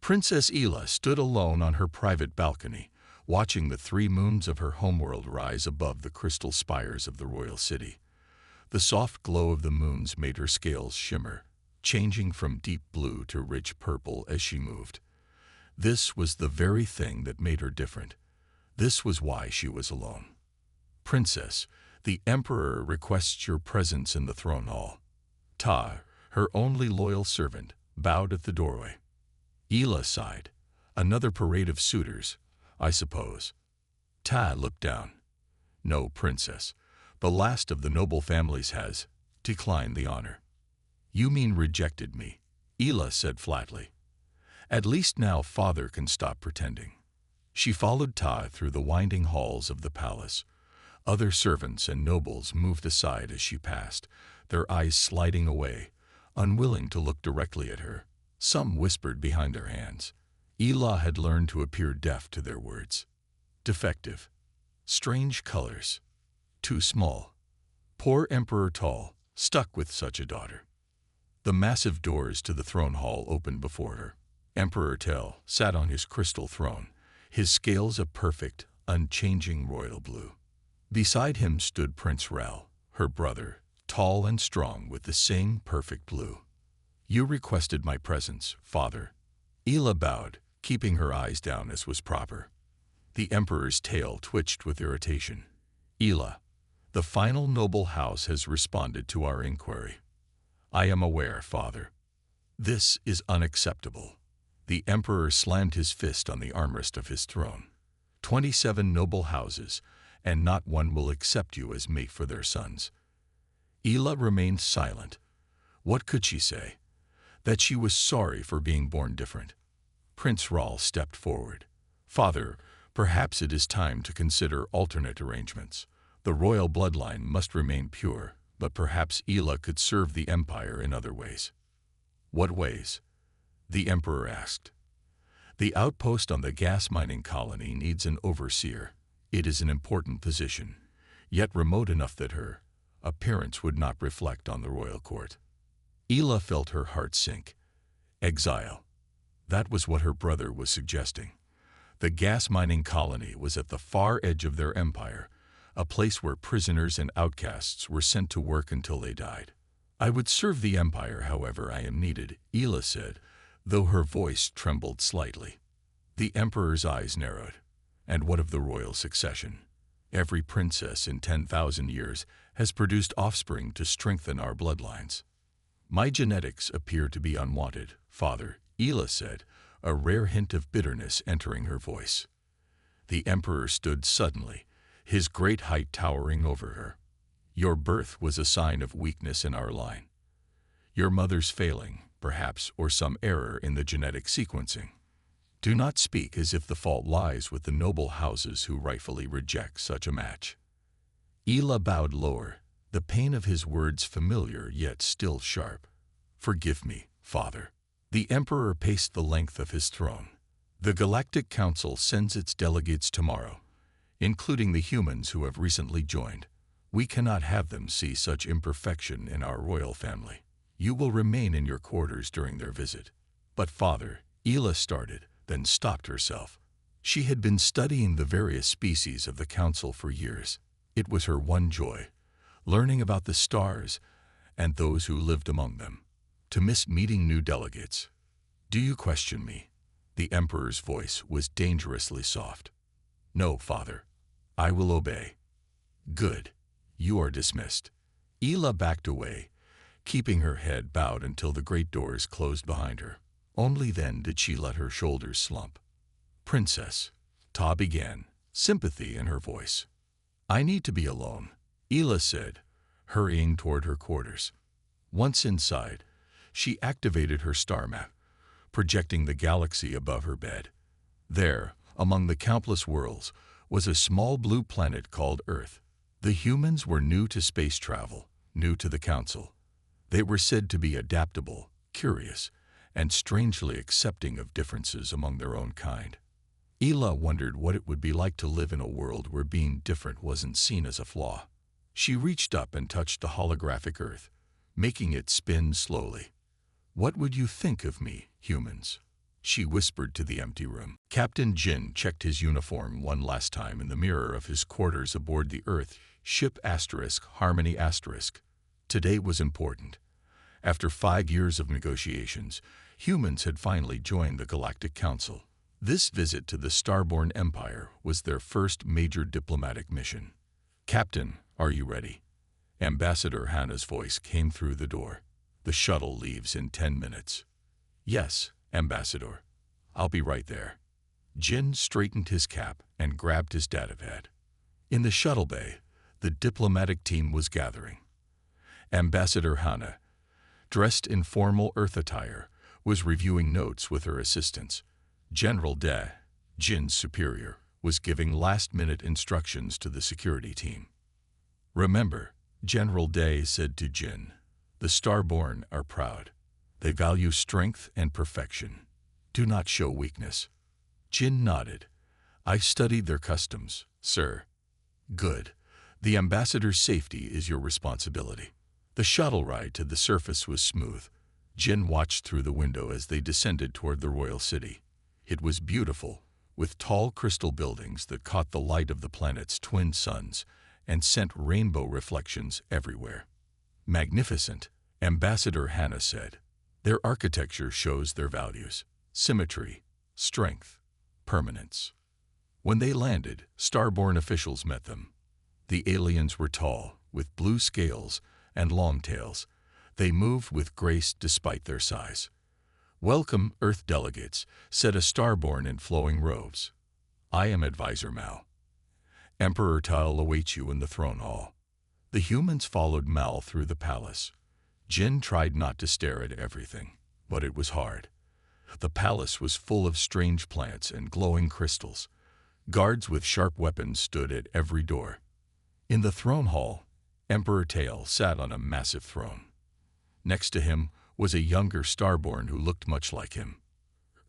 Princess Ela stood alone on her private balcony, watching the 3 moons of her homeworld rise above the crystal spires of the royal city. The soft glow of the moons made her scales shimmer, changing from deep blue to rich purple as she moved. This was the very thing that made her different. This was why she was alone. "Princess, the Emperor requests your presence in the throne hall." Ta, her only loyal servant, bowed at the doorway. Ela sighed. "Another parade of suitors, I suppose." Ta looked down. "No, Princess. The last of the noble families has declined the honor." "You mean rejected me," Ela said flatly. "At least now Father can stop pretending." She followed Ta through the winding halls of the palace. Other servants and nobles moved aside as she passed, their eyes sliding away, unwilling to look directly at her. Some whispered behind their hands. Ela had learned to appear deaf to their words. Defective. Strange colors. Too small. Poor Emperor Tall, stuck with such a daughter. The massive doors to the throne hall opened before her. Emperor Tell sat on his crystal throne, his scales a perfect, unchanging royal blue. Beside him stood Prince Ral, her brother, tall and strong with the same perfect blue. "You requested my presence, Father." Ela bowed, keeping her eyes down as was proper. The Emperor's tail twitched with irritation. "Ela, the final noble house has responded to our inquiry." "I am aware, Father." "This is unacceptable." The Emperor slammed his fist on the armrest of his throne. 27 noble houses, and not one will accept you as mate for their sons." Ela remained silent. What could she say? That she was sorry for being born different. Prince Ral stepped forward. "Father, perhaps it is time to consider alternate arrangements. The royal bloodline must remain pure, but perhaps Ela could serve the Empire in other ways." "What ways?" the Emperor asked. "The outpost on the gas mining colony needs an overseer. It is an important position, yet remote enough that her appearance would not reflect on the royal court." Ela felt her heart sink. Exile. That was what her brother was suggesting. The gas mining colony was at the far edge of their empire, a place where prisoners and outcasts were sent to work until they died. "I would serve the Empire however I am needed," Ela said, though her voice trembled slightly. The Emperor's eyes narrowed. "And what of the royal succession? Every princess in 10,000 years has produced offspring to strengthen our bloodlines." "My genetics appear to be unwanted, Father," Ela said, a rare hint of bitterness entering her voice. The Emperor stood suddenly, his great height towering over her. "Your birth was a sign of weakness in our line. Your mother's failing, perhaps, or some error in the genetic sequencing. Do not speak as if the fault lies with the noble houses who rightfully reject such a match." Ela bowed lower, the pain of his words familiar yet still sharp. "Forgive me, Father." The Emperor paced the length of his throne. "The Galactic Council sends its delegates tomorrow, including the humans who have recently joined. We cannot have them see such imperfection in our royal family. You will remain in your quarters during their visit." "But Father," Ela started, then stopped herself. She had been studying the various species of the Council for years. It was her one joy, learning about the stars and those who lived among them. To miss meeting new delegates. "Do you question me?" The Emperor's voice was dangerously soft. "No, Father. I will obey." "Good. You are dismissed." Ela backed away, keeping her head bowed until the great doors closed behind her. Only then did she let her shoulders slump. "Princess," Ta began, sympathy in her voice. "I need to be alone," Ela said, hurrying toward her quarters. Once inside, she activated her star map, projecting the galaxy above her bed. There, among the countless worlds, was a small blue planet called Earth. The humans were new to space travel, new to the Council. They were said to be adaptable, curious, and strangely accepting of differences among their own kind. Ela wondered what it would be like to live in a world where being different wasn't seen as a flaw. She reached up and touched the holographic Earth, making it spin slowly. "What would you think of me, humans?" she whispered to the empty room. Captain Jin checked his uniform one last time in the mirror of his quarters aboard the Earth ship Harmony *. Today was important. After 5 years of negotiations, humans had finally joined the Galactic Council. This visit to the Starborn Empire was their first major diplomatic mission. "Captain, are you ready?" Ambassador Hannah's voice came through the door. "The shuttle leaves in 10 minutes. "Yes, Ambassador. I'll be right there." Jin straightened his cap and grabbed his datapad. In the shuttle bay, the diplomatic team was gathering. Ambassador Hannah, dressed in formal Earth attire, was reviewing notes with her assistants. General De, Jin's superior, was giving last-minute instructions to the security team. "Remember," General De said to Jin, "the Starborn are proud. They value strength and perfection. Do not show weakness." Jin nodded. "I've studied their customs, sir." "Good. The ambassador's safety is your responsibility." The shuttle ride to the surface was smooth. Jin watched through the window as they descended toward the royal city. It was beautiful, with tall crystal buildings that caught the light of the planet's twin suns and sent rainbow reflections everywhere. "Magnificent," Ambassador Hannah said. "Their architecture shows their values: symmetry, strength, permanence." When they landed, Starborn officials met them. The aliens were tall, with blue scales and long tails. They moved with grace despite their size. "Welcome, Earth delegates," said a Starborn in flowing robes. "I am Advisor Mal. Emperor Tal awaits you in the throne hall." The humans followed Mal through the palace. Jin tried not to stare at everything, but it was hard. The palace was full of strange plants and glowing crystals. Guards with sharp weapons stood at every door. In the throne hall, Emperor Tal sat on a massive throne. Next to him was a younger Starborn who looked much like him.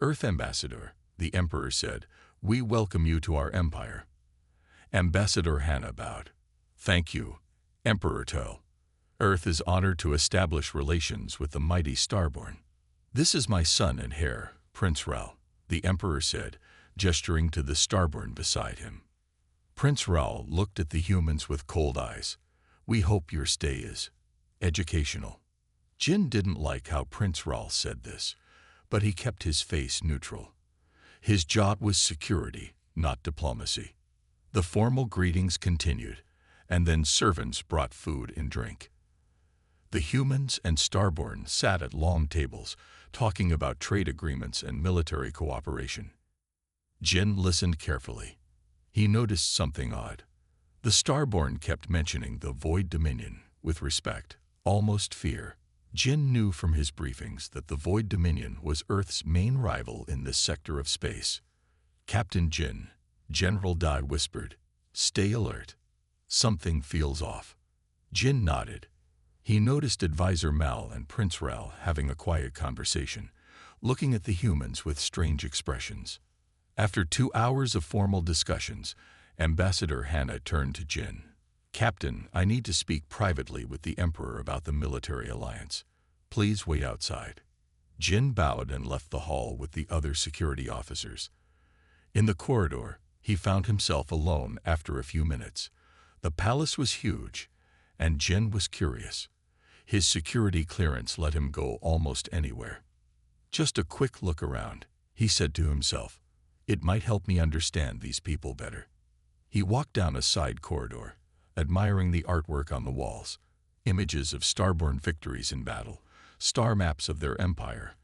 "Earth Ambassador," the Emperor said, "we welcome you to our empire." Ambassador Hannah bowed. "Thank you, Emperor Tal. Earth is honored to establish relations with the mighty Starborn." "This is my son and heir, Prince Raul," the Emperor said, gesturing to the Starborn beside him. Prince Raul looked at the humans with cold eyes. "We hope your stay is educational." Jin didn't like how Prince Raul said this, but he kept his face neutral. His job was security, not diplomacy. The formal greetings continued, and then servants brought food and drink. The humans and Starborn sat at long tables, talking about trade agreements and military cooperation. Jin listened carefully. He noticed something odd. The Starborn kept mentioning the Void Dominion with respect, almost fear. Jin knew from his briefings that the Void Dominion was Earth's main rival in this sector of space. "Captain Jin," General Dai whispered, "stay alert. Something feels off." Jin nodded. He noticed Advisor Mal and Prince Raul having a quiet conversation, looking at the humans with strange expressions. After 2 hours of formal discussions, Ambassador Hannah turned to Jin. "Captain, I need to speak privately with the Emperor about the military alliance. Please wait outside." Jin bowed and left the hall with the other security officers. In the corridor, he found himself alone after a few minutes. The palace was huge, and Jin was curious. His security clearance let him go almost anywhere. "Just a quick look around," he said to himself. "It might help me understand these people better." He walked down a side corridor, admiring the artwork on the walls, images of Starborn victories in battle, star maps of their empire,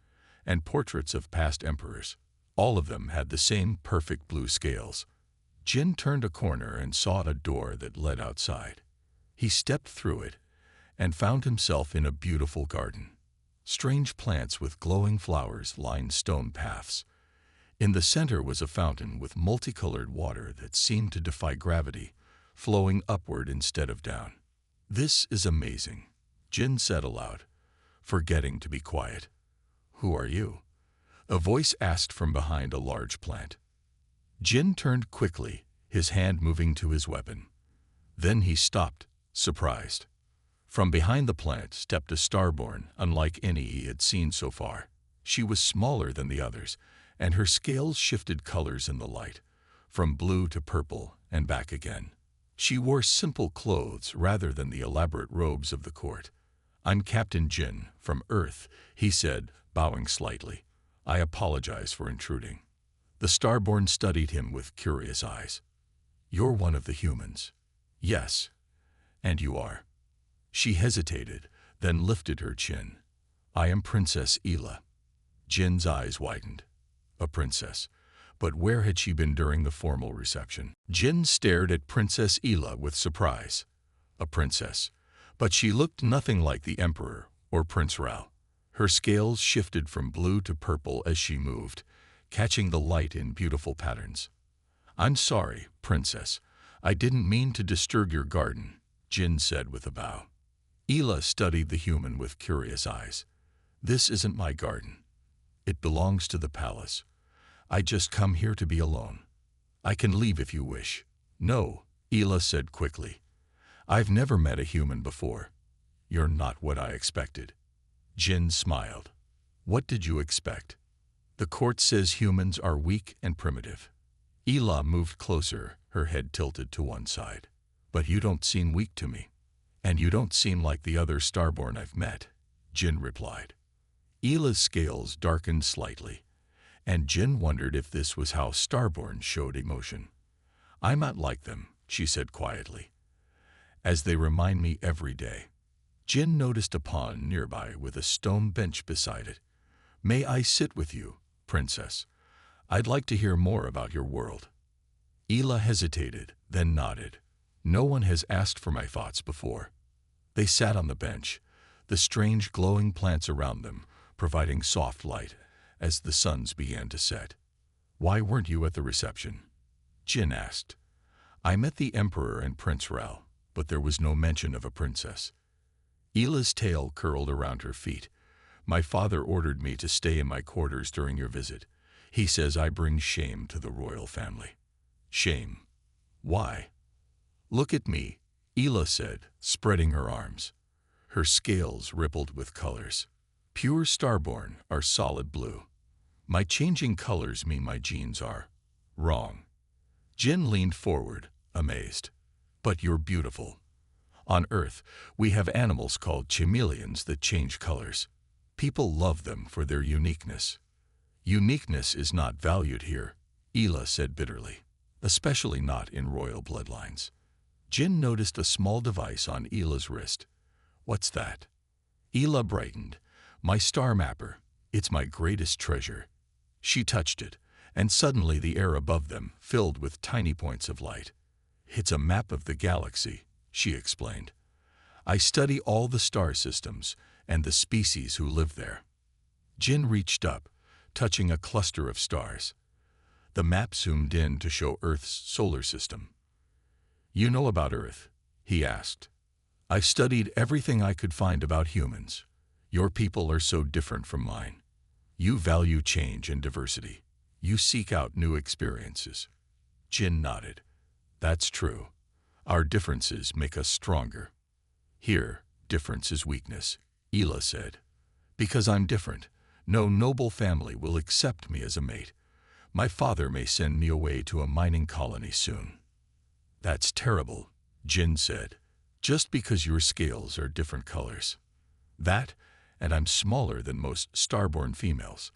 and portraits of past emperors. All of them had the same perfect blue scales. Jin turned a corner and saw a door that led outside. He stepped through it and found himself in a beautiful garden. Strange plants with glowing flowers lined stone paths. In the center was a fountain with multicolored water that seemed to defy gravity, flowing upward instead of down. "This is amazing," Jin said aloud, forgetting to be quiet. "Who are you?" a voice asked from behind a large plant. Jin turned quickly, his hand moving to his weapon. Then he stopped, surprised. From behind the plant stepped a Starborn, unlike any he had seen so far. She was smaller than the others, and her scales shifted colors in the light, from blue to purple and back again. She wore simple clothes rather than the elaborate robes of the court. "I'm Captain Jin, from Earth," he said, bowing slightly. "I apologize for intruding." The Starborn studied him with curious eyes. "You're one of the humans." "Yes. And you are?" She hesitated, then lifted her chin. "I am Princess Ela." Jin's eyes widened. A princess. But where had she been during the formal reception? Jin stared at Princess Ela with surprise. A princess. But she looked nothing like the Emperor or Prince Rao. Her scales shifted from blue to purple as she moved, catching the light in beautiful patterns. "I'm sorry, Princess. I didn't mean to disturb your garden," Jin said with a bow. Ela studied the human with curious eyes. "This isn't my garden. It belongs to the palace. I just come here to be alone. I can leave if you wish." "No," Ela said quickly. "I've never met a human before. You're not what I expected." Jin smiled. "What did you expect?" "The court says humans are weak and primitive." Ela moved closer, her head tilted to one side. "But you don't seem weak to me. And you don't seem like the other Starborn I've met," Jin replied. Ela's scales darkened slightly, and Jin wondered if this was how Starborn showed emotion. "I'm not like them," she said quietly, "as they remind me every day." Jin noticed a pond nearby with a stone bench beside it. "May I sit with you, Princess? I'd like to hear more about your world." Ela hesitated, then nodded. "No one has asked for my thoughts before." They sat on the bench, the strange glowing plants around them providing soft light as the suns began to set. "Why weren't you at the reception?" Jin asked. "I met the Emperor and Prince Rao, but there was no mention of a princess." Ela's tail curled around her feet. "My father ordered me to stay in my quarters during your visit. He says I bring shame to the royal family." "Shame? Why?" "Look at me," Ela said, spreading her arms. Her scales rippled with colors. "Pure Starborn are solid blue. My changing colors mean my genes are wrong." Jin leaned forward, amazed. "But you're beautiful. On Earth, we have animals called chameleons that change colors. People love them for their uniqueness." "Uniqueness is not valued here," Ela said bitterly, "especially not in royal bloodlines." Jin noticed a small device on Ela's wrist. "What's that?" Ela brightened. "My star mapper. It's my greatest treasure." She touched it, and suddenly the air above them filled with tiny points of light. "It's a map of the galaxy," she explained. "I study all the star systems and the species who live there." Jin reached up, touching a cluster of stars. The map zoomed in to show Earth's solar system. "You know about Earth?" he asked. "I've studied everything I could find about humans. Your people are so different from mine. You value change and diversity. You seek out new experiences." Jin nodded. "That's true. Our differences make us stronger." "Here, difference is weakness," Ela said. "Because I'm different, no noble family will accept me as a mate. My father may send me away to a mining colony soon." "That's terrible," Jin said, "just because your scales are different colors. That, and I'm smaller than most Starborn females,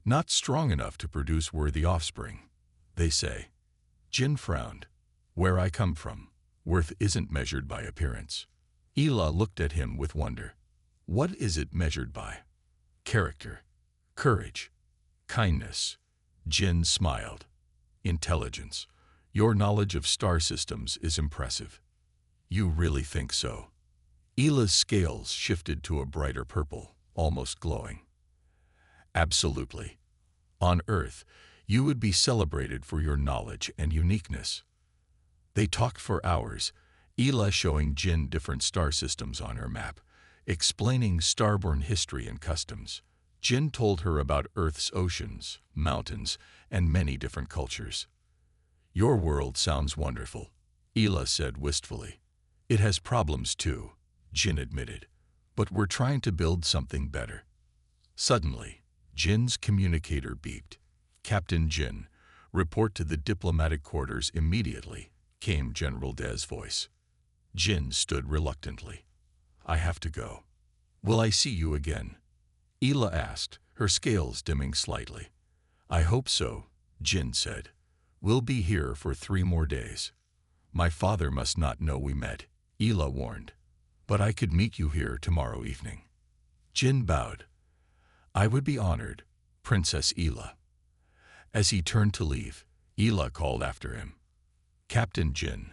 not strong enough to produce worthy offspring, they say." Jin frowned. "Where I come from, worth isn't measured by appearance." Ela looked at him with wonder. "What is it measured by?" "Character, courage, kindness." Jin smiled. "Intelligence. Your knowledge of star systems is impressive." "You really think so?" Ela's scales shifted to a brighter purple, almost glowing. "Absolutely. On Earth, you would be celebrated for your knowledge and uniqueness." They talked for hours, Ela showing Jin different star systems on her map, explaining Starborn history and customs. Jin told her about Earth's oceans, mountains, and many different cultures. "Your world sounds wonderful," Ela said wistfully. "It has problems too," Jin admitted, "but we're trying to build something better." Suddenly, Jin's communicator beeped. Captain Jin, report to the diplomatic quarters immediately, came General Da's voice. Jin stood reluctantly. I have to go. Will I see you again? Ela asked, her scales dimming slightly. I hope so, Jin said. We'll be here for 3 more days. My father must not know we met, Ela warned. But I could meet you here tomorrow evening. Jin bowed. I would be honored, Princess Ela. As he turned to leave, Ela called after him. Captain Jin,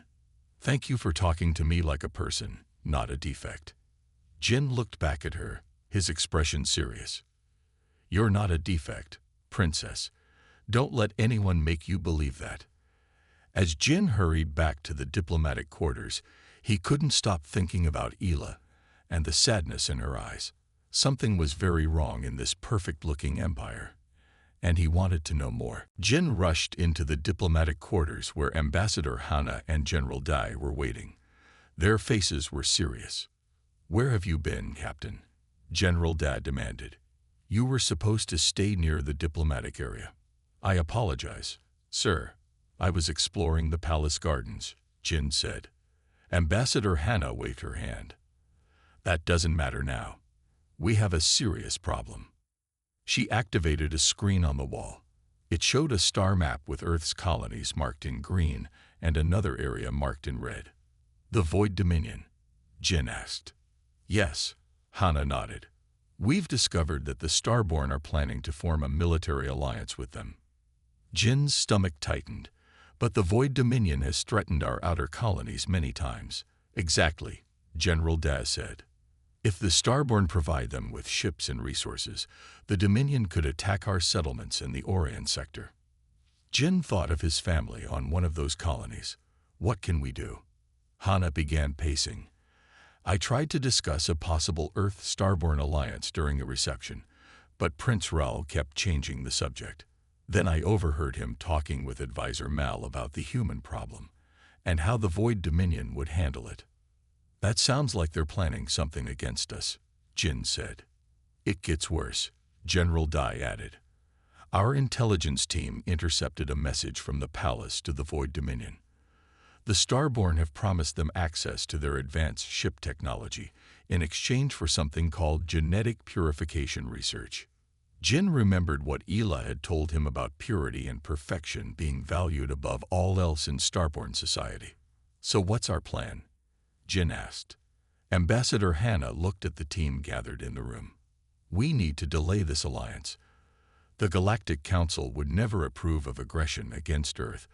thank you for talking to me like a person, not a defect. Jin looked back at her, his expression serious. You're not a defect, Princess. Don't let anyone make you believe that. As Jin hurried back to the diplomatic quarters, he couldn't stop thinking about Ela and the sadness in her eyes. Something was very wrong in this perfect-looking empire, and he wanted to know more. Jin rushed into the diplomatic quarters where Ambassador Hana and General Dai were waiting. Their faces were serious. Where have you been, Captain? General Dai demanded. You were supposed to stay near the diplomatic area. I apologize, sir. I was exploring the palace gardens, Jin said. Ambassador Hana waved her hand. That doesn't matter now. We have a serious problem. She activated a screen on the wall. It showed a star map with Earth's colonies marked in green and another area marked in red. The Void Dominion? Jin asked. Yes, Hana nodded. We've discovered that the Starborn are planning to form a military alliance with them. Jin's stomach tightened. But the Void Dominion has threatened our outer colonies many times. Exactly, General Daz said. If the Starborn provide them with ships and resources, the Dominion could attack our settlements in the Orion sector. Jin thought of his family on one of those colonies. What can we do? Hana began pacing. I tried to discuss a possible Earth-Starborn alliance during a reception, but Prince Raoul kept changing the subject. Then I overheard him talking with Advisor Mal about the human problem and how the Void Dominion would handle it. That sounds like they're planning something against us, Jin said. It gets worse, General Dai added. Our intelligence team intercepted a message from the palace to the Void Dominion. The Starborn have promised them access to their advanced ship technology in exchange for something called genetic purification research. Jin remembered what Ela had told him about purity and perfection being valued above all else in Starborn society. So what's our plan? Jin asked. Ambassador Hana looked at the team gathered in the room. We need to delay this alliance. The Galactic Council would never approve of aggression against Earth,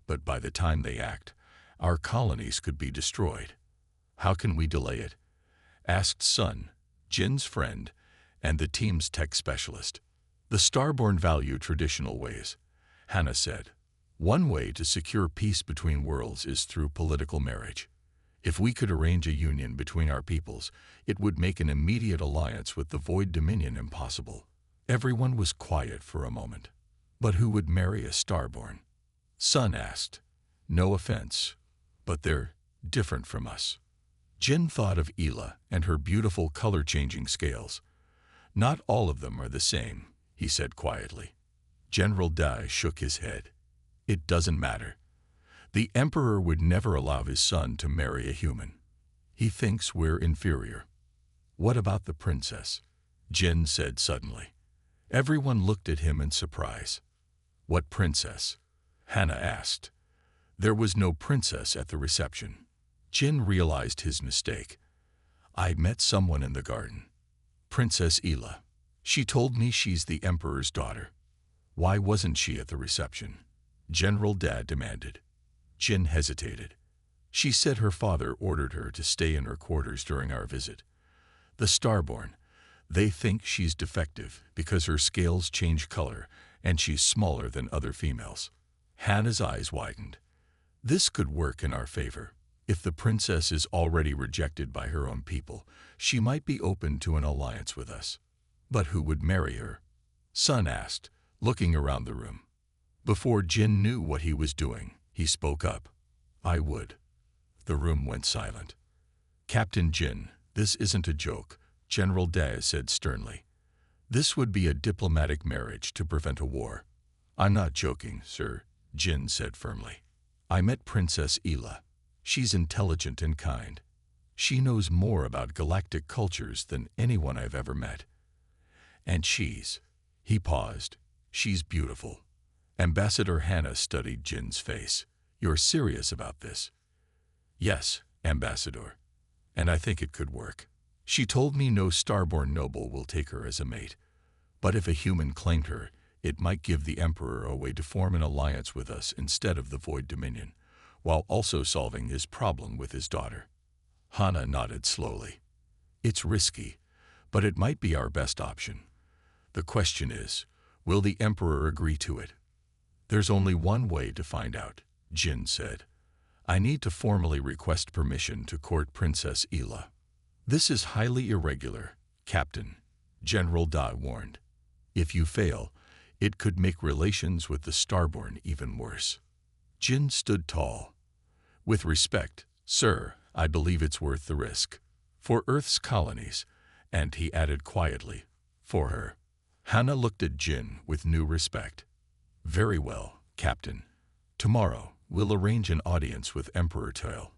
but by the time they act, our colonies could be destroyed. How can we delay it? Asked Sun, Jin's friend, and the team's tech specialist. The Starborn value traditional ways, Hana said. One way to secure peace between worlds is through political marriage. If we could arrange a union between our peoples, it would make an immediate alliance with the Void Dominion impossible. Everyone was quiet for a moment. But who would marry a Starborn? Sun asked. No offense, but they're different from us. Jin thought of Ela and her beautiful color-changing scales. Not all of them are the same, he said quietly. General Dai shook his head. It doesn't matter. The Emperor would never allow his son to marry a human. He thinks we're inferior. What about the princess? Jin said suddenly. Everyone looked at him in surprise. What princess? Hana asked. There was no princess at the reception. Jin realized his mistake. I met someone in the garden. Princess Ela. She told me she's the Emperor's daughter. Why wasn't she at the reception? General Dad demanded. Jin hesitated. She said her father ordered her to stay in her quarters during our visit. The Starborn, they think she's defective because her scales change color and she's smaller than other females. Hana's eyes widened. This could work in our favor. If the princess is already rejected by her own people, she might be open to an alliance with us. But who would marry her? Sun asked, looking around the room. Before Jin knew what he was doing, he spoke up. I would. The room went silent. Captain Jin, this isn't a joke, General Daz said sternly. This would be a diplomatic marriage to prevent a war. I'm not joking, sir, Jin said firmly. I met Princess Ela. She's intelligent and kind. She knows more about galactic cultures than anyone I've ever met. And he paused, she's beautiful. Ambassador Hannah studied Jin's face. You're serious about this? Yes, Ambassador. And I think it could work. She told me no starborn noble will take her as a mate. But if a human claimed her, it might give the Emperor a way to form an alliance with us instead of the Void Dominion, while also solving his problem with his daughter. Hannah nodded slowly. It's risky, but it might be our best option. The question is, will the Emperor agree to it? There's only one way to find out, Jin said. I need to formally request permission to court Princess Ela. This is highly irregular, Captain, General Da warned. If you fail, it could make relations with the Starborn even worse. Jin stood tall. With respect, sir, I believe it's worth the risk. For Earth's colonies, and he added quietly, for her. Hannah looked at Jin with new respect. Very well, Captain. Tomorrow, we'll arrange an audience with Emperor Toil,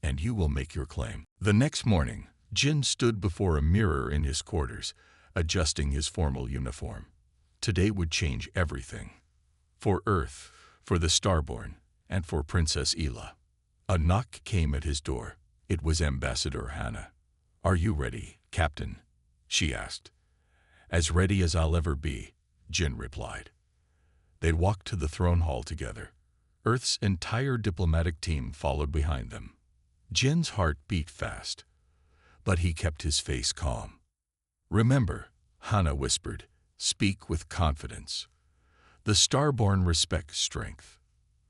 and you will make your claim. The next morning, Jin stood before a mirror in his quarters, adjusting his formal uniform. Today would change everything. For Earth, for the Starborn, and for Princess Ela. A knock came at his door. It was Ambassador Hannah. Are you ready, Captain? She asked. As ready as I'll ever be, Jin replied. They walked to the throne hall together. Earth's entire diplomatic team followed behind them. Jin's heart beat fast, but he kept his face calm. Remember, Hannah whispered, speak with confidence. The Starborn respect strength.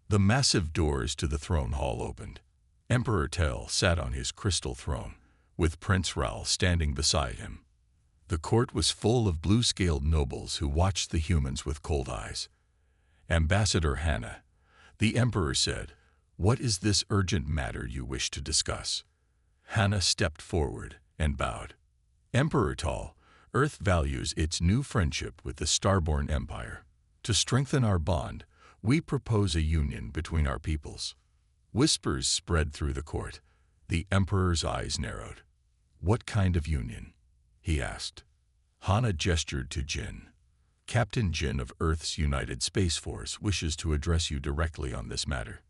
The massive doors to the throne hall opened. Emperor Tel sat on his crystal throne, with Prince Ral standing beside him. The court was full of blue-scaled nobles who watched the humans with cold eyes. Ambassador Hannah, the Emperor said, what is this urgent matter you wish to discuss? Hannah stepped forward and bowed. Emperor Tal, Earth values its new friendship with the Starborn Empire. To strengthen our bond, we propose a union between our peoples. Whispers spread through the court. The Emperor's eyes narrowed. What kind of union? He asked. Hannah gestured to Jin. Captain Jin of Earth's United Space Force wishes to address you directly on this matter.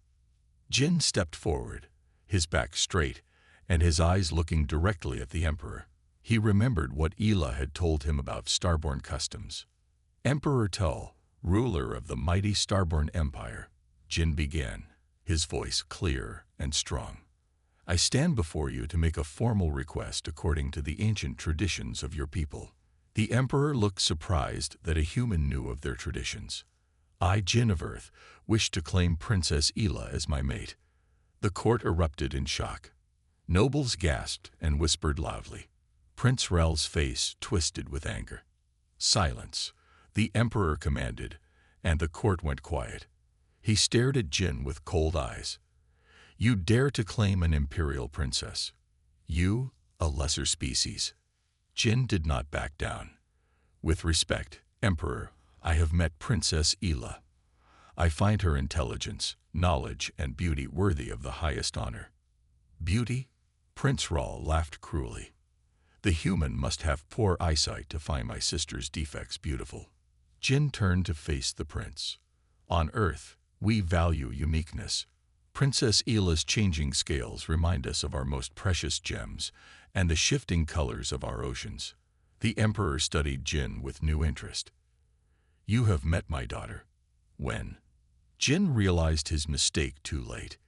Jin stepped forward, his back straight, and his eyes looking directly at the Emperor. He remembered what Ela had told him about Starborn customs. Emperor Tull, ruler of the mighty Starborn Empire, Jin began, his voice clear and strong. I stand before you to make a formal request according to the ancient traditions of your people. The Emperor looked surprised that a human knew of their traditions. I, Jin of Earth, wish to claim Princess Ela as my mate. The court erupted in shock. Nobles gasped and whispered loudly. Prince Rel's face twisted with anger. Silence, the Emperor commanded, and the court went quiet. He stared at Jin with cold eyes. You dare to claim an imperial princess. You, a lesser species. Jin did not back down. With respect, Emperor, I have met Princess Ela. I find her intelligence, knowledge, and beauty worthy of the highest honor. Beauty? Prince Ral laughed cruelly. The human must have poor eyesight to find my sister's defects beautiful. Jin turned to face the prince. On Earth, we value uniqueness. Princess Ela's changing scales remind us of our most precious gems and the shifting colors of our oceans. The Emperor studied Jin with new interest. You have met my daughter. When? Jin realized his mistake too late.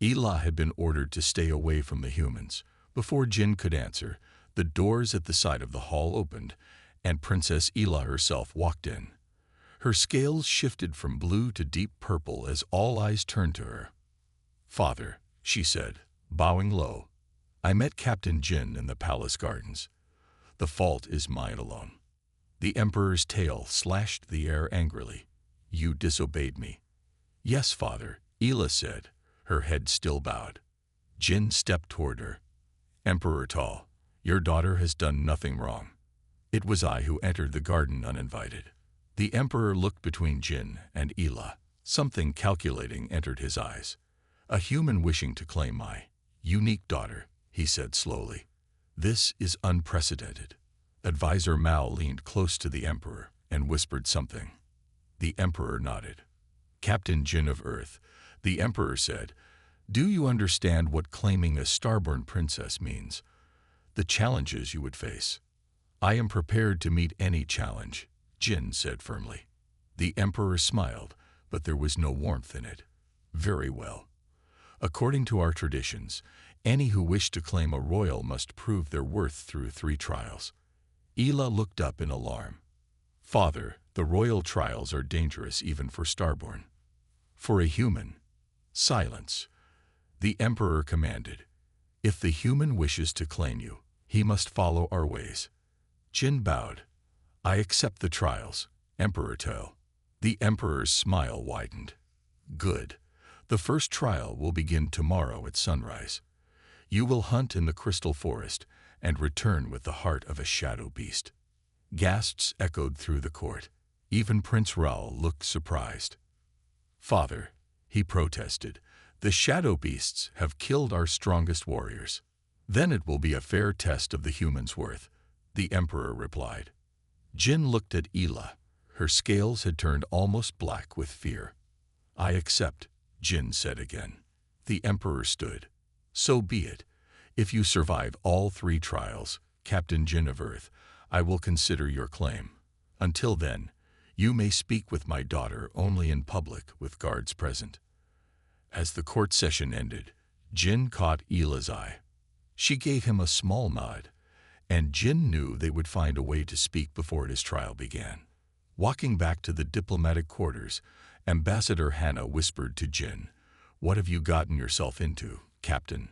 Ela had been ordered to stay away from the humans. Before Jin could answer, the doors at the side of the hall opened, and Princess Ela herself walked in. Her scales shifted from blue to deep purple as all eyes turned to her. Father, she said, bowing low, I met Captain Jin in the palace gardens. The fault is mine alone. The Emperor's tail slashed the air angrily. You disobeyed me. Yes, father, Ela said, her head still bowed. Jin stepped toward her. Emperor Tal, your daughter has done nothing wrong. It was I who entered the garden uninvited. The Emperor looked between Jin and Ela. Something calculating entered his eyes. A human wishing to claim my unique daughter, he said slowly. This is unprecedented. Advisor Mao leaned close to the Emperor and whispered something. The Emperor nodded. Captain Jin of Earth, the Emperor said, do you understand what claiming a starborn princess means? The challenges you would face. I am prepared to meet any challenge, Jin said firmly. The Emperor smiled, but there was no warmth in it. Very well. According to our traditions, any who wish to claim a royal must prove their worth through 3 trials. Ela looked up in alarm. Father, the royal trials are dangerous even for starborn. For a human. Silence. The Emperor commanded. If the human wishes to claim you, he must follow our ways. Jin bowed. I accept the trials, Emperor To. The Emperor's smile widened. Good. The first trial will begin tomorrow at sunrise. You will hunt in the crystal forest and return with the heart of a shadow beast. Gasps echoed through the court. Even Prince Raoul looked surprised. Father, he protested, the shadow beasts have killed our strongest warriors. Then it will be a fair test of the human's worth, the Emperor replied. Jin looked at Ela. Her scales had turned almost black with fear. I accept, Jin said again. The Emperor stood. So be it. If you survive all 3 trials, Captain Jin of Earth, I will consider your claim. Until then, you may speak with my daughter only in public with guards present. As the court session ended, Jin caught Ela's eye. She gave him a small nod, and Jin knew they would find a way to speak before his trial began. Walking back to the diplomatic quarters, Ambassador Hannah whispered to Jin, What have you gotten yourself into, Captain?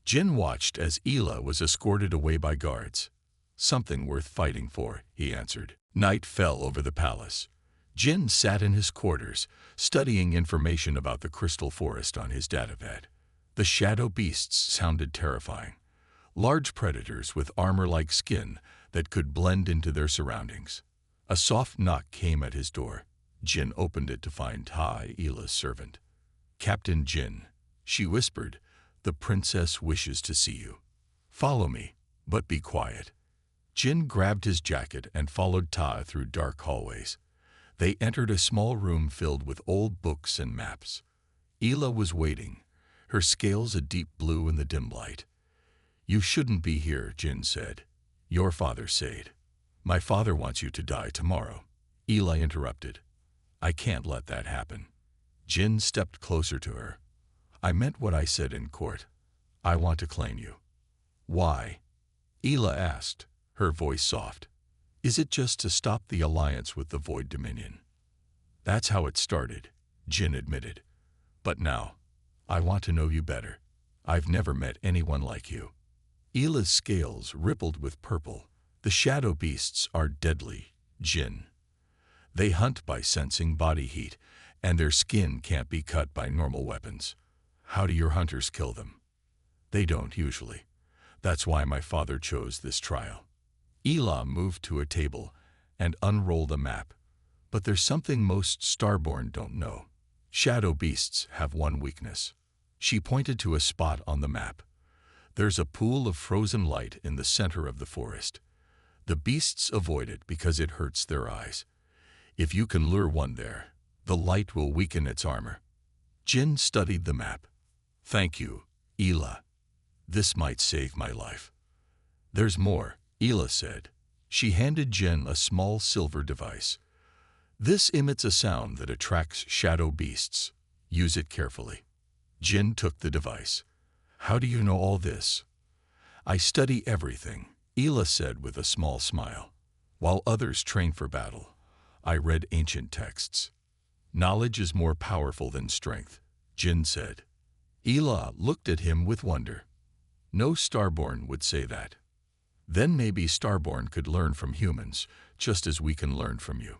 Jin watched as Ela was escorted away by guards. Something worth fighting for, he answered. Night fell over the palace. Jin sat in his quarters, studying information about the crystal forest on his datapad. The shadow beasts sounded terrifying. Large predators with armor-like skin that could blend into their surroundings. A soft knock came at his door. Jin opened it to find Tai, Ela's servant. Captain Jin, she whispered, the princess wishes to see you. Follow me, but be quiet. Jin grabbed his jacket and followed Ta through dark hallways. They entered a small room filled with old books and maps. Ela was waiting, her scales a deep blue in the dim light. You shouldn't be here, Jin said. Your father said. My father wants you to die tomorrow. Ela interrupted. I can't let that happen. Jin stepped closer to her. I meant what I said in court. I want to claim you. Why? Ela asked, her voice soft. Is it just to stop the alliance with the Void Dominion? That's how it started, Jin admitted. But now, I want to know you better. I've never met anyone like you. Ela's scales rippled with purple. The shadow beasts are deadly, Jin. They hunt by sensing body heat, and their skin can't be cut by normal weapons. How do your hunters kill them? They don't usually. That's why my father chose this trial. Ela moved to a table and unrolled a map. But there's something most starborn don't know. Shadow beasts have one weakness. She pointed to a spot on the map. There's a pool of frozen light in the center of the forest. The beasts avoid it because it hurts their eyes. If you can lure one there, the light will weaken its armor. Jin studied the map. Thank you, Ela. This might save my life. There's more, Ela said. She handed Jin a small silver device. This emits a sound that attracts shadow beasts. Use it carefully. Jin took the device. How do you know all this? I study everything, Ela said with a small smile. While others train for battle, I read ancient texts. Knowledge is more powerful than strength, Jin said. Ela looked at him with wonder. No starborn would say that. Then maybe starborn could learn from humans, just as we can learn from you.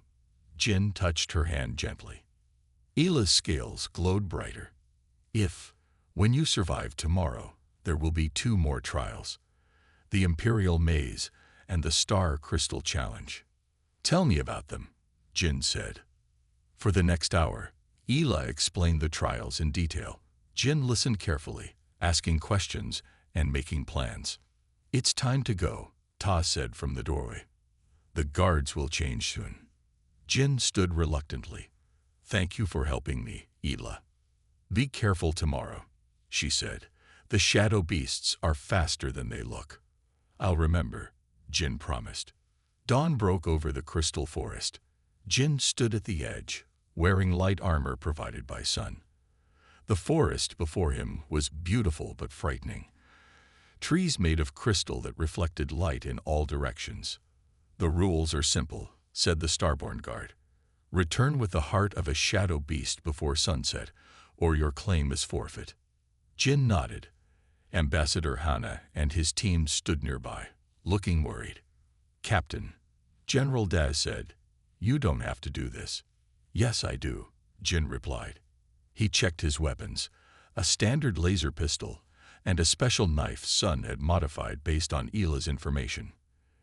Jin touched her hand gently. Ela's scales glowed brighter. When you survive tomorrow, there will be 2 more trials. The Imperial Maze and the Star Crystal Challenge. Tell me about them, Jin said. For the next hour, Ela explained the trials in detail. Jin listened carefully, asking questions and making plans. It's time to go, Ta said from the doorway. The guards will change soon. Jin stood reluctantly. Thank you for helping me, Ela. Be careful tomorrow, she said. The shadow beasts are faster than they look. I'll remember, Jin promised. Dawn broke over the crystal forest. Jin stood at the edge, wearing light armor provided by sun. The forest before him was beautiful but frightening. Trees made of crystal that reflected light in all directions. The rules are simple, said the Starborn guard. Return with the heart of a shadow beast before sunset, or your claim is forfeit. Jin nodded. Ambassador Hana and his team stood nearby, looking worried. Captain, General Daz said, you don't have to do this. Yes, I do, Jin replied. He checked his weapons, a standard laser pistol, and a special knife Sun had modified based on Ela's information.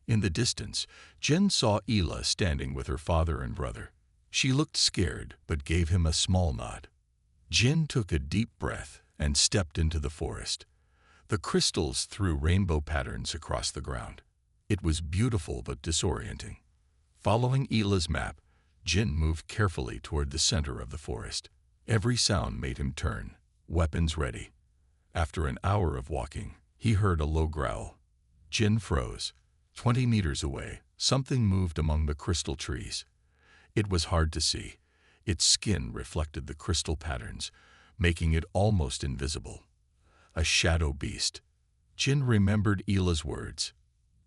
In the distance, Jin saw Ela standing with her father and brother. She looked scared, but gave him a small nod. Jin took a deep breath and stepped into the forest. The crystals threw rainbow patterns across the ground. It was beautiful but disorienting. Following Ela's map, Jin moved carefully toward the center of the forest. Every sound made him turn, weapons ready. After an hour of walking, he heard a low growl. Jin froze. 20 meters away, something moved among the crystal trees. It was hard to see. Its skin reflected the crystal patterns, making it almost invisible. A shadow beast. Jin remembered Ela's words.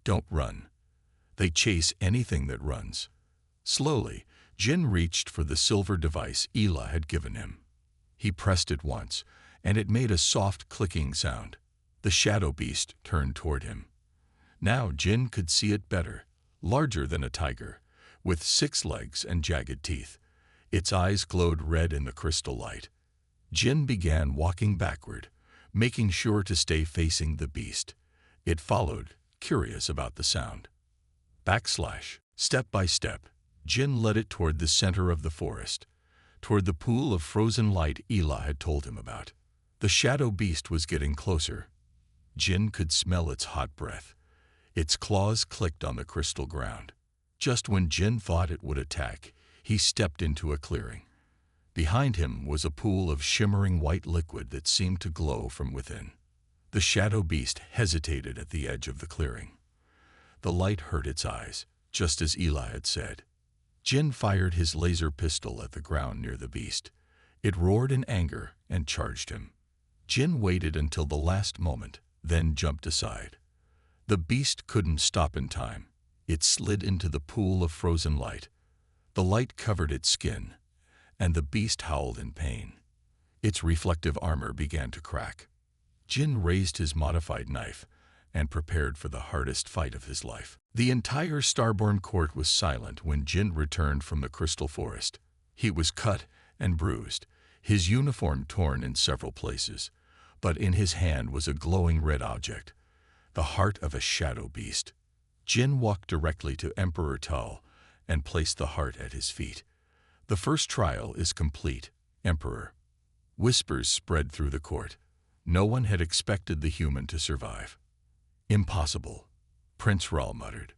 Don't run. They chase anything that runs. Slowly, Jin reached for the silver device Ela had given him. He pressed it once, and it made a soft clicking sound. The shadow beast turned toward him. Now Jin could see it better, larger than a tiger, with 6 legs and jagged teeth. Its eyes glowed red in the crystal light. Jin began walking backward, making sure to stay facing the beast. It followed, curious about the sound. Step by step, Jin led it toward the center of the forest, toward the pool of frozen light Ela had told him about. The shadow beast was getting closer. Jin could smell its hot breath. Its claws clicked on the crystal ground. Just when Jin thought it would attack, he stepped into a clearing. Behind him was a pool of shimmering white liquid that seemed to glow from within. The shadow beast hesitated at the edge of the clearing. The light hurt its eyes, just as Ela had said. Jin fired his laser pistol at the ground near the beast. It roared in anger and charged him. Jin waited until the last moment, then jumped aside. The beast couldn't stop in time. It slid into the pool of frozen light. The light covered its skin, and the beast howled in pain. Its reflective armor began to crack. Jin raised his modified knife and prepared for the hardest fight of his life. The entire Starborn court was silent when Jin returned from the crystal forest. He was cut and bruised, his uniform torn in several places, but in his hand was a glowing red object, the heart of a shadow beast. Jin walked directly to Emperor Tal and placed the heart at his feet. The first trial is complete, Emperor. Whispers spread through the court. No one had expected the human to survive. Impossible, Prince Ral muttered.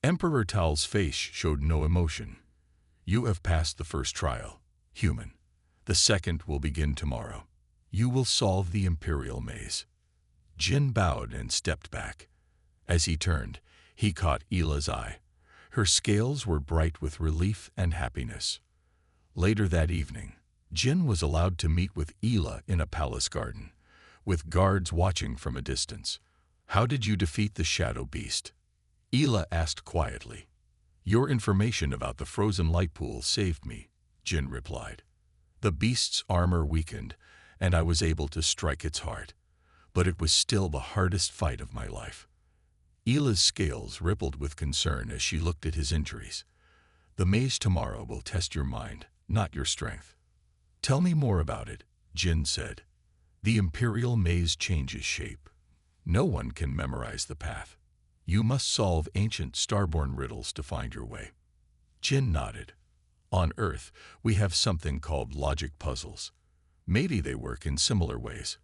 Emperor Tal's face showed no emotion. You have passed the first trial, human. The second will begin tomorrow. You will solve the Imperial Maze. Jin bowed and stepped back. As he turned, he caught Ela's eye. Her scales were bright with relief and happiness. Later that evening, Jin was allowed to meet with Ela in a palace garden, with guards watching from a distance. How did you defeat the shadow beast? Ela asked quietly. Your information about the frozen light pool saved me, Jin replied. The beast's armor weakened, and I was able to strike its heart, but it was still the hardest fight of my life. Ela's scales rippled with concern as she looked at his injuries. The maze tomorrow will test your mind, not your strength. Tell me more about it, Jin said. The Imperial Maze changes shape. No one can memorize the path. You must solve ancient Starborn riddles to find your way. Jin nodded. On Earth, we have something called logic puzzles. Maybe they work in similar ways.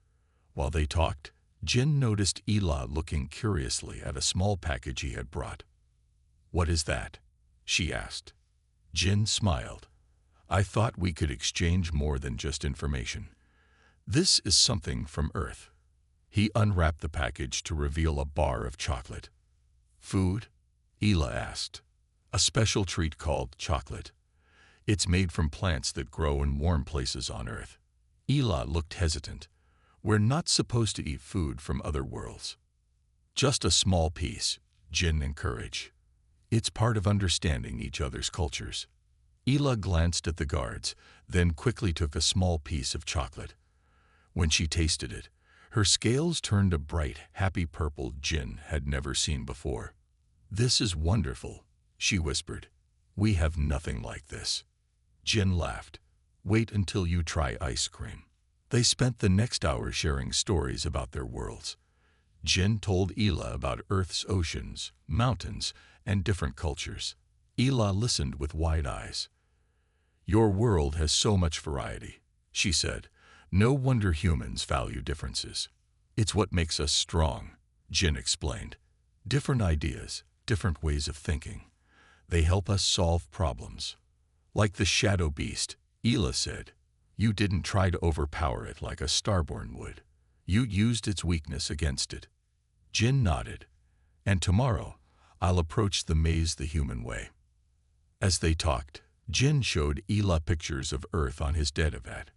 While they talked, Jin noticed Ela looking curiously at a small package he had brought. "What is that?" she asked. Jin smiled. "I thought we could exchange more than just information. This is something from Earth." He unwrapped the package to reveal a bar of chocolate. "Food?" Ela asked. "A special treat called chocolate. It's made from plants that grow in warm places on Earth." Ela looked hesitant. "We're not supposed to eat food from other worlds." "Just a small piece," Jin encouraged. "It's part of understanding each other's cultures." Ela glanced at the guards, then quickly took a small piece of chocolate. When she tasted it, her scales turned a bright, happy purple Jin had never seen before. "This is wonderful," she whispered. "We have nothing like this." Jin laughed. "Wait until you try ice cream." They spent the next hour sharing stories about their worlds. Jin told Ela about Earth's oceans, mountains, and different cultures. Ela listened with wide eyes. "Your world has so much variety," she said. "No wonder humans value differences." "It's what makes us strong," Jin explained. "Different ideas, different ways of thinking. They help us solve problems." "Like the shadow beast," Ela said. "You didn't try to overpower it like a starborn would. You used its weakness against it." Jin nodded. "And tomorrow, I'll approach the maze the human way." As they talked, Jin showed Ela pictures of Earth on his datavat.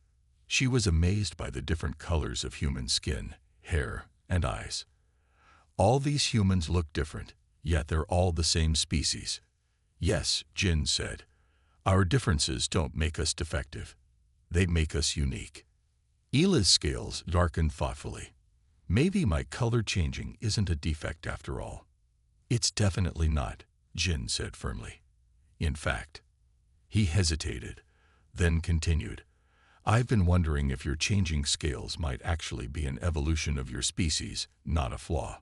She was amazed by the different colors of human skin, hair, and eyes. "All these humans look different, yet they're all the same species." "Yes," Jin said. "Our differences don't make us defective. They make us unique." Ela's scales darkened thoughtfully. "Maybe my color changing isn't a defect after all." "It's definitely not," Jin said firmly. "In fact," he hesitated, then continued, "I've been wondering if your changing scales might actually be an evolution of your species, not a flaw."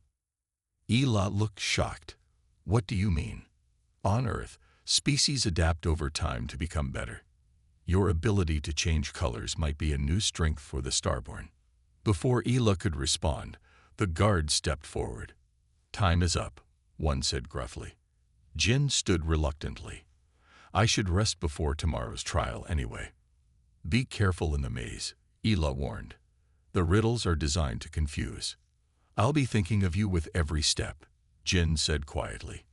Ela looked shocked. "What do you mean?" "On Earth, species adapt over time to become better. Your ability to change colors might be a new strength for the Starborn." Before Ela could respond, the guard stepped forward. "Time is up," one said gruffly. Jin stood reluctantly. "I should rest before tomorrow's trial anyway." "Be careful in the maze," Ela warned. "The riddles are designed to confuse." "I'll be thinking of you with every step," Jin said quietly.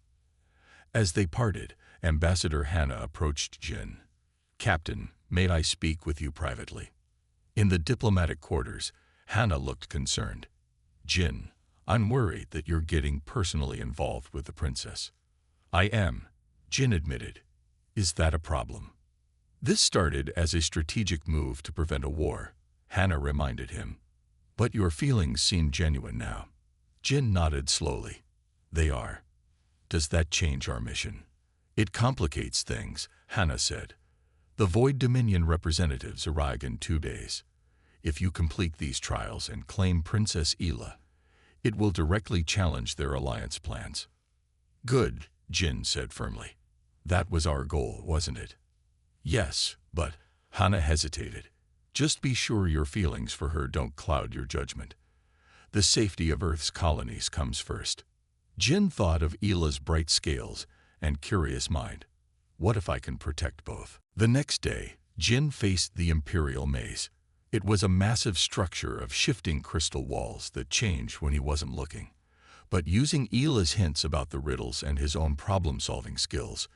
As they parted, Ambassador Hannah approached Jin. "Captain, may I speak with you privately?" In the diplomatic quarters, Hannah looked concerned. "Jin, I'm worried that you're getting personally involved with the princess." "I am," Jin admitted. "Is that a problem?" "This started as a strategic move to prevent a war," Hannah reminded him. "But your feelings seem genuine now." Jin nodded slowly. "They are." "Does that change our mission?" "It complicates things," Hannah said. "The Void Dominion representatives arrive in 2 days. If you complete these trials and claim Princess Ela, it will directly challenge their alliance plans." "Good," Jin said firmly. "That was our goal, wasn't it?" "Yes, but," Hannah hesitated, "just be sure your feelings for her don't cloud your judgment. The safety of Earth's colonies comes first." Jin thought of Ela's bright scales and curious mind. "What if I can protect both?" The next day, Jin faced the Imperial Maze. It was a massive structure of shifting crystal walls that changed when he wasn't looking. But using Ela's hints about the riddles and his own problem-solving skills,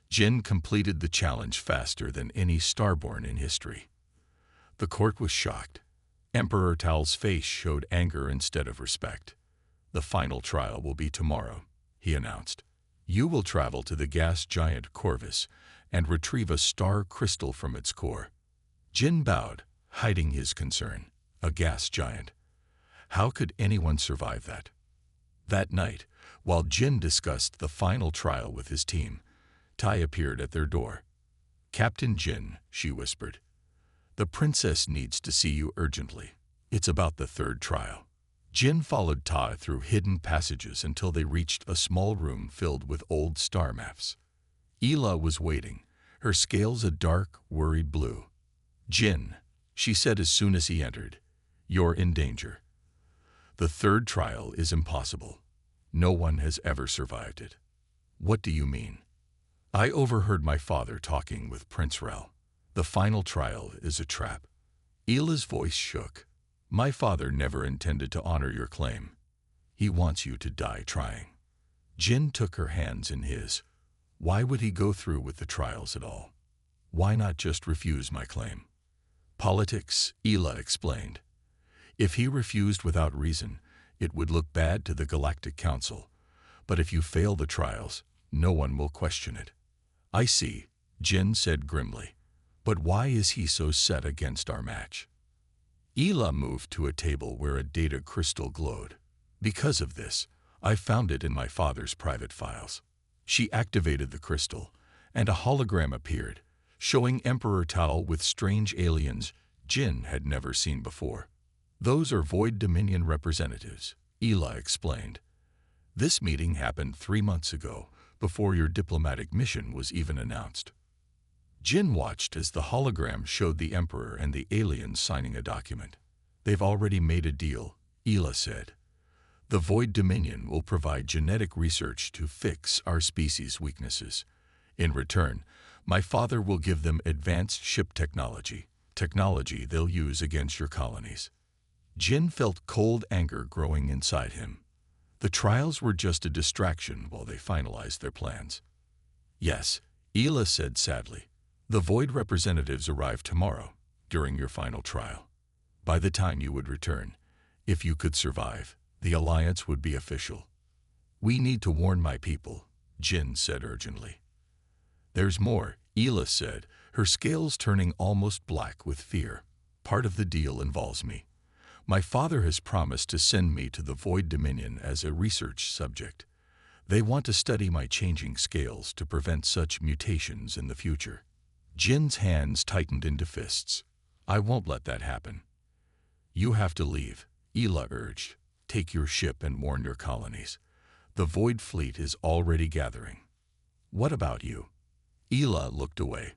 Jin completed the challenge faster than any Starborn in history. The court was shocked. Emperor Tal's face showed anger instead of respect. "The final trial will be tomorrow," he announced. "You will travel to the gas giant Corvus and retrieve a star crystal from its core." Jin bowed, hiding his concern. A gas giant. How could anyone survive that? That night, while Jin discussed the final trial with his team, Tai appeared at their door. "Captain Jin," she whispered, "the princess needs to see you urgently. It's about the 3rd trial." Jin followed Tai through hidden passages until they reached a small room filled with old star maps. Ela was waiting, her scales a dark, worried blue. "Jin," she said as soon as he entered, "you're in danger. The third trial is impossible. No one has ever survived it." "What do you mean?" "I overheard my father talking with Prince Rel. The final trial is a trap." Ila's voice shook. "My father never intended to honor your claim. He wants you to die trying." Jin took her hands in his. Why would he go through with the trials at all? Why not just refuse my claim? "Politics," Ila explained. "If he refused without reason, it would look bad to the Galactic Council. But if you fail the trials, no one will question it." "I see," Jin said grimly. "But why is he so set against our match?" Ila moved to a table where a data crystal glowed. "Because of this, I found it in my father's private files." She activated the crystal, and a hologram appeared, showing Emperor Tao with strange aliens Jin had never seen before. "Those are Void Dominion representatives," Ila explained. "This meeting happened 3 months ago, before your diplomatic mission was even announced." Jin watched as the hologram showed the Emperor and the aliens signing a document. "They've already made a deal," Ila said. "The Void Dominion will provide genetic research to fix our species' weaknesses. In return, my father will give them advanced ship technology they'll use against your colonies." Jin felt cold anger growing inside him. The trials were just a distraction while they finalized their plans. "Yes," Ila said sadly. "The Void representatives arrive tomorrow, during your final trial. By the time you would return, if you could survive, the alliance would be official." "We need to warn my people," Jin said urgently. "There's more," Ila said, her scales turning almost black with fear. "Part of the deal involves me. My father has promised to send me to the Void Dominion as a research subject. They want to study my changing scales to prevent such mutations in the future." Jin's hands tightened into fists. "I won't let that happen." "You have to leave," Ila urged. "Take your ship and warn your colonies. The Void Fleet is already gathering." "What about you?" Ila looked away.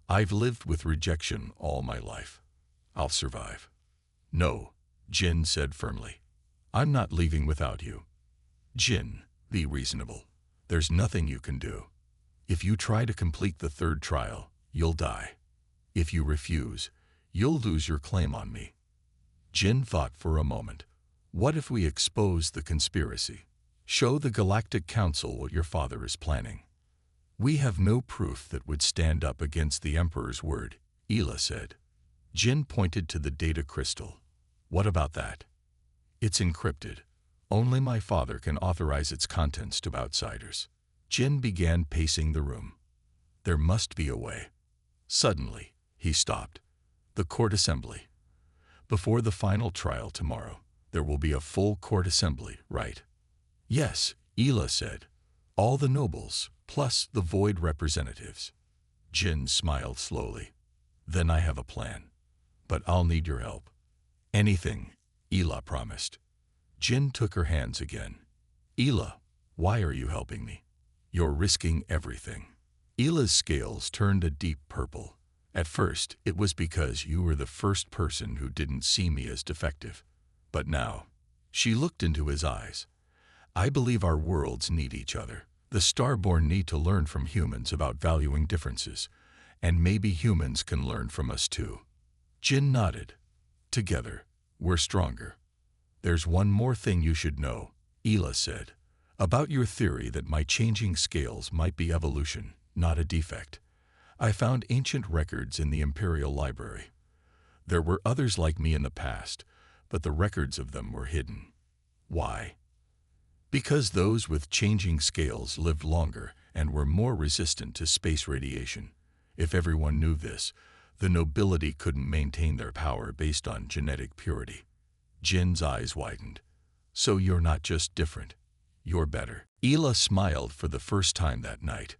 "I've lived with rejection all my life. I'll survive." "No," Jin said firmly. "I'm not leaving without you." "Jin, be reasonable. There's nothing you can do. If you try to complete the third trial, you'll die. If you refuse, you'll lose your claim on me." Jin thought for a moment. "What if we expose the conspiracy? Show the Galactic Council what your father is planning?" "We have no proof that would stand up against the Emperor's word," Ila said. Jin pointed to the data crystal. "What about that?" "It's encrypted. Only my father can authorize its contents to outsiders." Jin began pacing the room. There must be a way. Suddenly, he stopped. "The court assembly. Before the final trial tomorrow, there will be a full court assembly, right?" "Yes," Ila said. "All the nobles, plus the Void representatives." Jin smiled slowly. "Then I have a plan. But I'll need your help." "Anything," Ila promised. Jin took her hands again. "Ila, why are you helping me?" "You're risking everything." Ila's scales turned a deep purple. "At first, it was because you were the first person who didn't see me as defective. But now," she looked into his eyes, "I believe our worlds need each other. The Starborn need to learn from humans about valuing differences, and maybe humans can learn from us too." Jin nodded. "Together, we're stronger." "There's one more thing you should know," Ila said, "about your theory that my changing scales might be evolution, not a defect. I found ancient records in the Imperial Library. There were others like me in the past, but the records of them were hidden." "Why?" "Because those with changing scales lived longer and were more resistant to space radiation. If everyone knew this, the nobility couldn't maintain their power based on genetic purity." Jin's eyes widened. "So you're not just different, you're better." Ila smiled for the first time that night.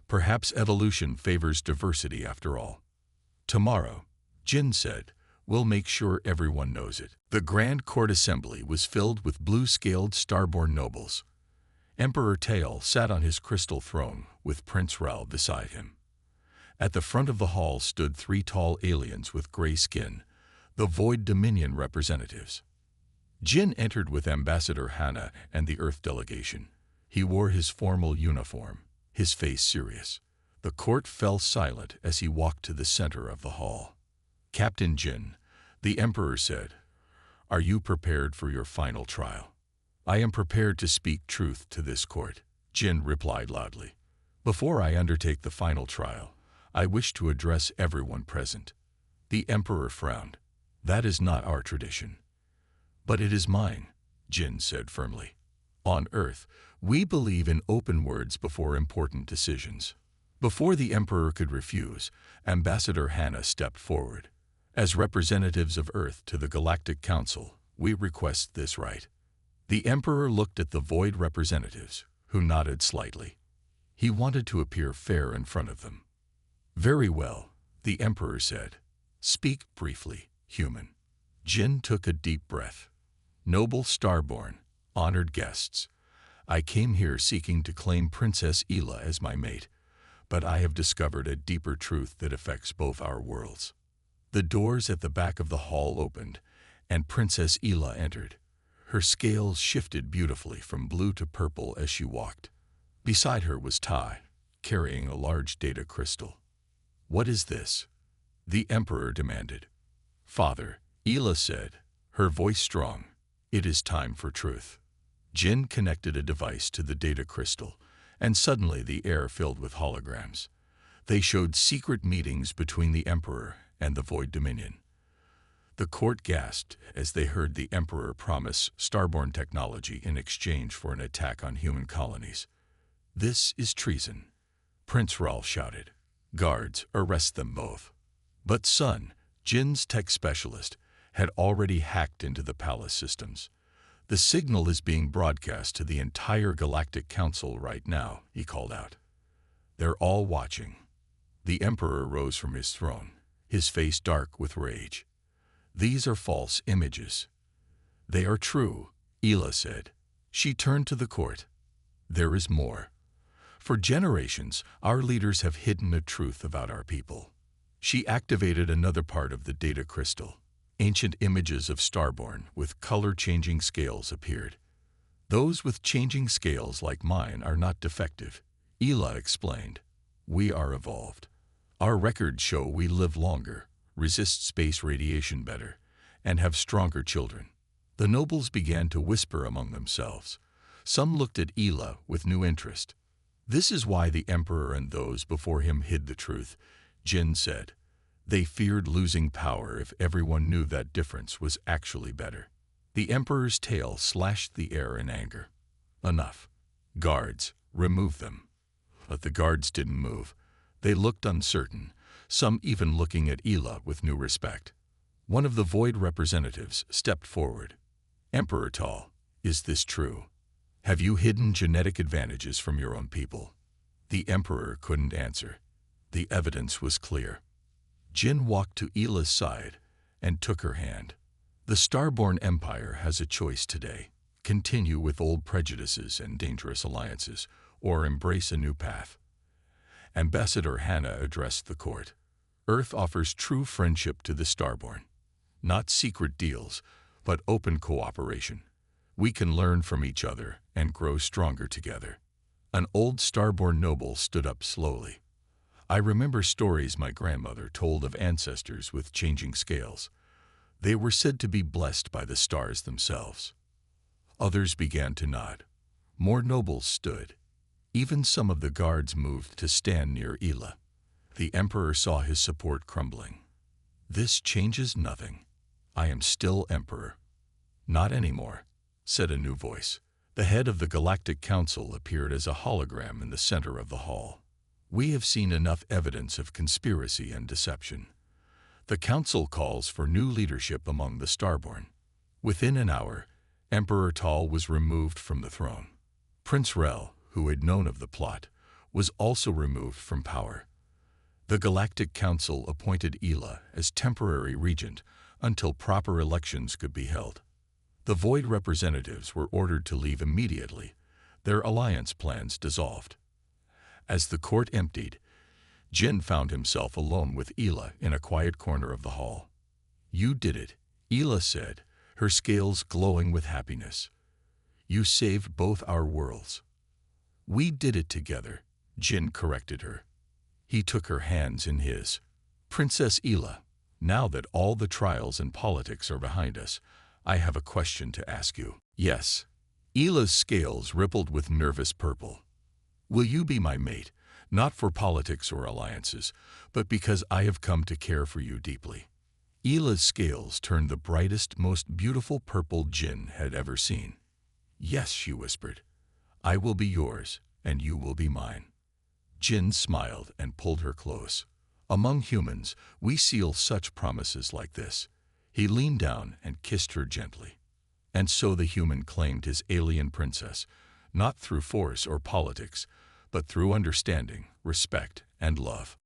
"Perhaps evolution favors diversity after all." "Tomorrow," Jin said, "we'll make sure everyone knows it." The Grand Court Assembly was filled with blue-scaled Starborn nobles. Emperor Tael sat on his crystal throne with Prince Rel beside him. At the front of the hall stood 3 tall aliens with gray skin, the Void Dominion representatives. Jin entered with Ambassador Hannah and the Earth delegation. He wore his formal uniform, his face serious. The court fell silent as he walked to the center of the hall. "Captain Jin," the Emperor said, "are you prepared for your final trial?" "I am prepared to speak truth to this court," Jin replied loudly. "Before I undertake the final trial, I wish to address everyone present." The Emperor frowned. "That is not our tradition." "But it is mine," Jin said firmly. "On Earth, we believe in open words before important decisions." Before the Emperor could refuse, Ambassador Hannah stepped forward. "As representatives of Earth to the Galactic Council, we request this right." The Emperor looked at the Void representatives, who nodded slightly. He wanted to appear fair in front of them. "Very well," the Emperor said. "Speak briefly, human." Jin took a deep breath. "Noble Starborn, honored guests, I came here seeking to claim Princess Ela as my mate, but I have discovered a deeper truth that affects both our worlds." The doors at the back of the hall opened, and Princess Ela entered. Her scales shifted beautifully from blue to purple as she walked. Beside her was Tai, carrying a large data crystal. "What is this?" the Emperor demanded. "Father," Ela said, her voice strong, "it is time for truth." Jin connected a device to the data crystal, and suddenly the air filled with holograms. They showed secret meetings between the Emperor and the Void Dominion. The court gasped as they heard the Emperor promise Starborn technology in exchange for an attack on human colonies. "This is treason," Prince Raul shouted. "Guards, arrest them both." But Sun, Jin's tech specialist, had already hacked into the palace systems. "The signal is being broadcast to the entire Galactic Council right now," he called out. "They're all watching." The Emperor rose from his throne, his face dark with rage. "These are false images." "They are true," Ela said. She turned to the court. "There is more. For generations, our leaders have hidden a truth about our people." She activated another part of the data crystal. Ancient images of Starborn with color-changing scales appeared. "Those with changing scales like mine are not defective," Ela explained. "We are evolved. Our records show we live longer, resist space radiation better, and have stronger children." The nobles began to whisper among themselves. Some looked at Ela with new interest. "This is why the Emperor and those before him hid the truth," Jin said. "They feared losing power if everyone knew that difference was actually better." The Emperor's tail slashed the air in anger. "Enough. Guards, remove them." But the guards didn't move. They looked uncertain, some even looking at Ela with new respect. One of the Void representatives stepped forward. "Emperor Tal, is this true? Have you hidden genetic advantages from your own people?" The Emperor couldn't answer. The evidence was clear. Jin walked to Ela's side and took her hand. "The Starborn Empire has a choice today. Continue with old prejudices and dangerous alliances, or embrace a new path." Ambassador Hannah addressed the court. "Earth offers true friendship to the Starborn. Not secret deals, but open cooperation. We can learn from each other and grow stronger together." An old Starborn noble stood up slowly. "I remember stories my grandmother told of ancestors with changing scales. They were said to be blessed by the stars themselves." Others began to nod. More nobles stood. Even some of the guards moved to stand near Ela. The Emperor saw his support crumbling. "This changes nothing. I am still Emperor." "Not anymore," said a new voice. The head of the Galactic Council appeared as a hologram in the center of the hall. "We have seen enough evidence of conspiracy and deception. The Council calls for new leadership among the Starborn." Within an hour, Emperor Tal was removed from the throne. Prince Rel, who had known of the plot, was also removed from power. The Galactic Council appointed Ela as temporary regent until proper elections could be held. The Void representatives were ordered to leave immediately. Their alliance plans dissolved. As the court emptied, Jin found himself alone with Ela in a quiet corner of the hall. "You did it," Ela said, her scales glowing with happiness. "You saved both our worlds." "We did it together," Jin corrected her. He took her hands in his. "Princess Ela, now that all the trials and politics are behind us, I have a question to ask you." "Yes." Ela's scales rippled with nervous purple. "Will you be my mate, not for politics or alliances, but because I have come to care for you deeply?" Ela's scales turned the brightest, most beautiful purple Jin had ever seen. "Yes," she whispered. "I will be yours, and you will be mine." Jin smiled and pulled her close. "Among humans, we seal such promises like this." He leaned down and kissed her gently. And so the human claimed his alien princess, not through force or politics, but through understanding, respect, and love.